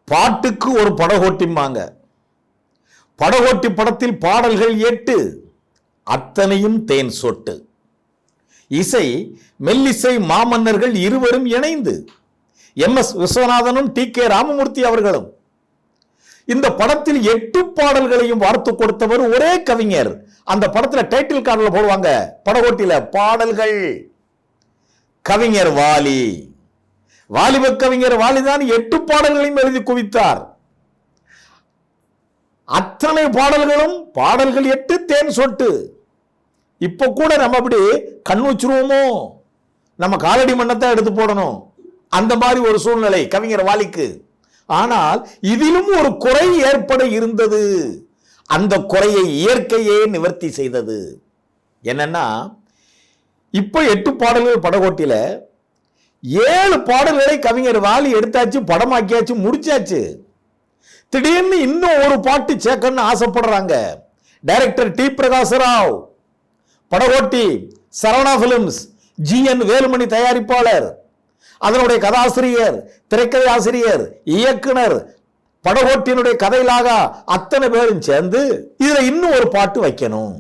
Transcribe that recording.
பாட்டுக்கு ஒரு படகோட்டிம்பாங்க. படகோட்டி படத்தில் பாடல்கள் 8, அத்தனையும் தேன் சொட்டு. இசை மெல்லிசை மாமன்னர்கள் இருவரும் இணைந்து, MS விஸ்வநாதனும் TK ராமமூர்த்தி அவர்களும். இந்த படத்தில் 8 பாடல்களையும் வார்த்து கொடுத்தவர் ஒரே கவிஞர். அந்த படத்தில் டைட்டில் கார்டில் போடுவாங்க, படகோட்டில பாடல்கள் கவிஞர் வாலி. வாலிப கவிஞர் வாலிதான் 8 பாடல்களையும் எழுதி குவித்தார். அத்தனை பாடல்களும் பாடல்கள் 8 தேன் சொட்டு. இப்ப கூட நம்ம அப்படி கண்ணுச்சிருவோமோ, நம்ம காலடி மண்ணத்தை எடுத்து போடணும், அந்த மாதிரி ஒரு சூழ்நிலை கவிஞர் வாலிக்கு. ஆனால் இதிலும் ஒரு குறை ஏற்பட இருந்தது. அந்த குறையை இயற்கையே நிவர்த்தி செய்தது. என்னன்னா, இப்ப 8 பாடல்கள் படகோட்டில 7 பாடல்களை கவிஞர் வாலி எடுத்தாச்சு, படமாக்கியாச்சு, முடிச்சாச்சு. திடீர்னு இன்னும் ஒரு பாட்டு சேர்க்கணும்னு ஆசைப்படுறாங்க. டைரக்டர் டி பிரகாசராவ், படகோட்டி சரவணா பிலிம்ஸ், GN வேலுமணி தயாரிப்பாளர், அதனுடைய கதாசிரியர், திரைக்கதை ஆசிரியர், இயக்குனர், படகோட்டியினுடைய கதையிலாக அத்தனை பேரும் சேர்ந்து இதுல இன்னும் ஒரு பாட்டு வைக்கணும்.